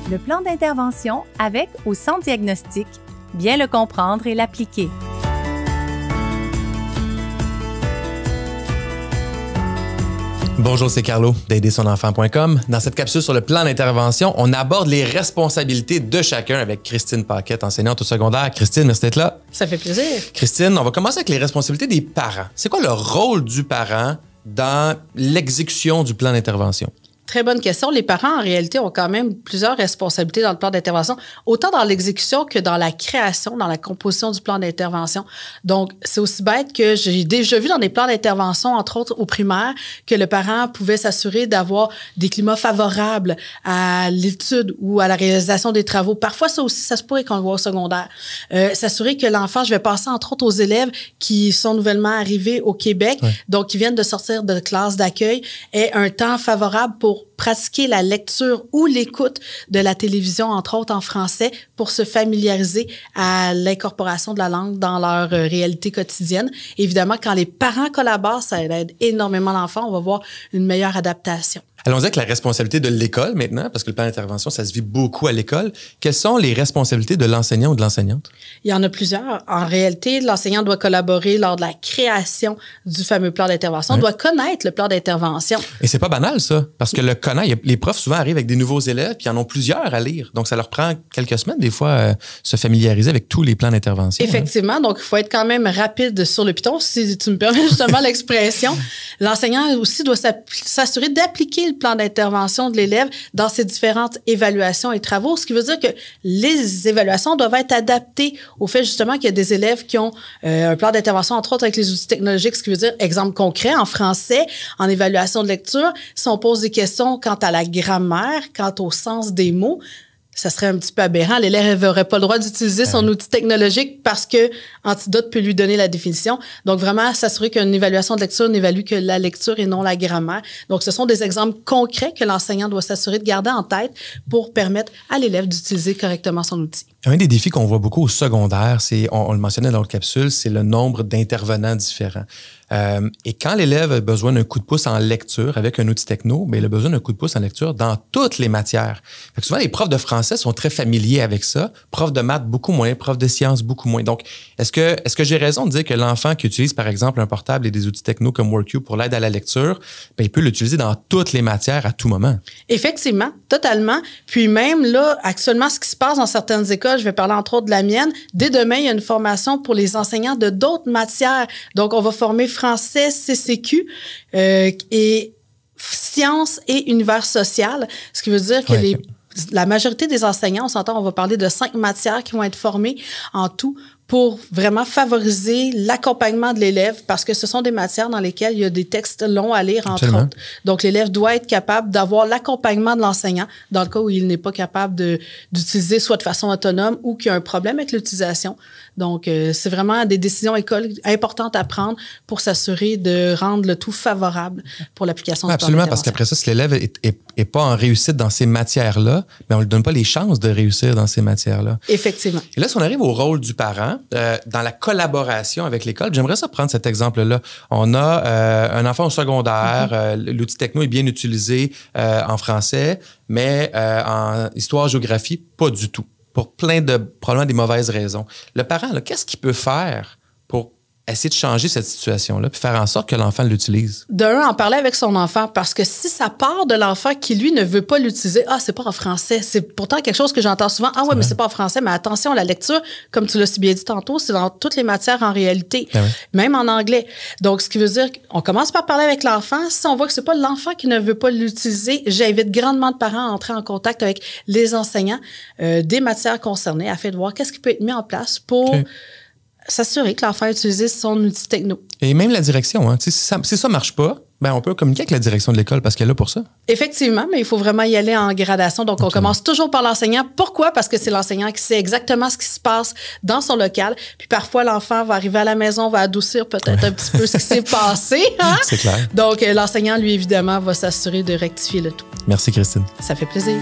Le plan d'intervention avec ou sans diagnostic, bien le comprendre et l'appliquer. Bonjour, c'est Carlo d'aidersonenfant.com. Dans cette capsule sur le plan d'intervention, on aborde les responsabilités de chacun avec Christine Paquette, enseignante au secondaire. Christine, merci d'être là. Ça fait plaisir. Christine, on va commencer avec les responsabilités des parents. C'est quoi le rôle du parent dans l'exécution du plan d'intervention? Très bonne question. Les parents, en réalité, ont quand même plusieurs responsabilités dans le plan d'intervention, autant dans l'exécution que dans la création, dans la composition du plan d'intervention. Donc, c'est aussi bête que j'ai déjà vu dans des plans d'intervention, entre autres au primaire, que le parent pouvait s'assurer d'avoir des climats favorables à l'étude ou à la réalisation des travaux. Parfois, ça aussi, ça se pourrait qu'on le voit au secondaire. S'assurer que l'enfant, je vais passer entre autres aux élèves qui sont nouvellement arrivés au Québec, donc qui viennent de sortir de classe d'accueil, ait un temps favorable pour pratiquer la lecture ou l'écoute de la télévision, entre autres en français, pour se familiariser à l'incorporation de la langue dans leur réalité quotidienne. Évidemment, quand les parents collaborent, ça aide énormément l'enfant. On va voir une meilleure adaptation. Allons-y avec la responsabilité de l'école maintenant, parce que le plan d'intervention, ça se vit beaucoup à l'école. Quelles sont les responsabilités de l'enseignant ou de l'enseignante? Il y en a plusieurs. En réalité, l'enseignant doit collaborer lors de la création du fameux plan d'intervention, doit connaître le plan d'intervention. Et c'est pas banal, ça, parce que le connaître, les profs souvent arrivent avec des nouveaux élèves, puis ils en ont plusieurs à lire. Donc, ça leur prend quelques semaines, des fois, se familiariser avec tous les plans d'intervention. Effectivement. Donc, il faut être quand même rapide sur le piton, si tu me permets justement l'expression. L'enseignant aussi doit s'assurer d'appliquer le plan d'intervention de l'élève dans ses différentes évaluations et travaux, ce qui veut dire que les évaluations doivent être adaptées au fait justement qu'il y a des élèves qui ont un plan d'intervention, entre autres avec les outils technologiques, ce qui veut dire, exemple concret, en français, en évaluation de lecture, si on pose des questions quant à la grammaire, quant au sens des mots, ça serait un petit peu aberrant. L'élève n'aurait pas le droit d'utiliser son outil technologique parce que Antidote peut lui donner la définition. Donc, vraiment, s'assurer qu'une évaluation de lecture n'évalue que la lecture et non la grammaire. Donc, ce sont des exemples concrets que l'enseignant doit s'assurer de garder en tête pour permettre à l'élève d'utiliser correctement son outil. Un des défis qu'on voit beaucoup au secondaire, c'est, on le mentionnait dans notre capsule, c'est le nombre d'intervenants différents. Et quand l'élève a besoin d'un coup de pouce en lecture avec un outil techno, bien, il a besoin d'un coup de pouce en lecture dans toutes les matières. Fait que souvent, les profs de français sont très familiers avec ça, profs de maths beaucoup moins, profs de sciences beaucoup moins. Donc, est-ce que j'ai raison de dire que l'enfant qui utilise, par exemple, un portable et des outils techno comme WorkU pour l'aide à la lecture, bien, il peut l'utiliser dans toutes les matières à tout moment? Effectivement, totalement. Puis même là, actuellement, ce qui se passe dans certaines écoles, je vais parler entre autres de la mienne, dès demain, il y a une formation pour les enseignants de d'autres matières. Donc, on va former français, CCQ et sciences et univers social, ce qui veut dire que la majorité des enseignants, on s'entend, on va parler de 5 matières qui vont être formées en tout pour vraiment favoriser l'accompagnement de l'élève parce que ce sont des matières dans lesquelles il y a des textes longs à lire, entre autres. Donc, l'élève doit être capable d'avoir l'accompagnement de l'enseignant dans le cas où il n'est pas capable d'utiliser soit de façon autonome ou qu'il y a un problème avec l'utilisation. Donc, c'est vraiment des décisions écoles importantes à prendre pour s'assurer de rendre le tout favorable pour l'application du plan Absolument, d'intervention. parce qu'après ça, si l'élève est pas en réussite dans ces matières-là, bien, on lui donne pas les chances de réussir dans ces matières-là. Effectivement. Et là, si on arrive au rôle du parent, dans la collaboration avec l'école, j'aimerais ça prendre cet exemple-là. On a un enfant au secondaire, l'outil techno est bien utilisé en français, mais en histoire-géographie, pas du tout. Pour plein de, probablement des mauvaises raisons. Le parent, là, qu'est-ce qu'il peut faire pour essayer de changer cette situation-là puis faire en sorte que l'enfant l'utilise? En parler avec son enfant, parce que si ça part de l'enfant qui, lui, ne veut pas l'utiliser, c'est pas en français. C'est pourtant quelque chose que j'entends souvent. Mais c'est pas en français, mais attention, la lecture, comme tu l'as si bien dit tantôt, c'est dans toutes les matières en réalité, même en anglais. Donc, ce qui veut dire qu'on commence par parler avec l'enfant. Si on voit que c'est pas l'enfant qui ne veut pas l'utiliser, j'invite grandement de parents à entrer en contact avec les enseignants des matières concernées afin de voir qu'est-ce qui peut être mis en place pour s'assurer que l'enfant utilise son outil techno. Et même la direction, si ça marche pas, ben on peut communiquer avec la direction de l'école parce qu'elle est là pour ça. Effectivement, mais il faut vraiment y aller en gradation. Donc, on commence toujours par l'enseignant. Pourquoi? Parce que c'est l'enseignant qui sait exactement ce qui se passe dans son local. Puis parfois, l'enfant va arriver à la maison, va adoucir peut-être un petit peu ce qui s'est passé. C'est clair. Donc, l'enseignant, lui, évidemment, va s'assurer de rectifier le tout. Merci, Christine. Ça fait plaisir.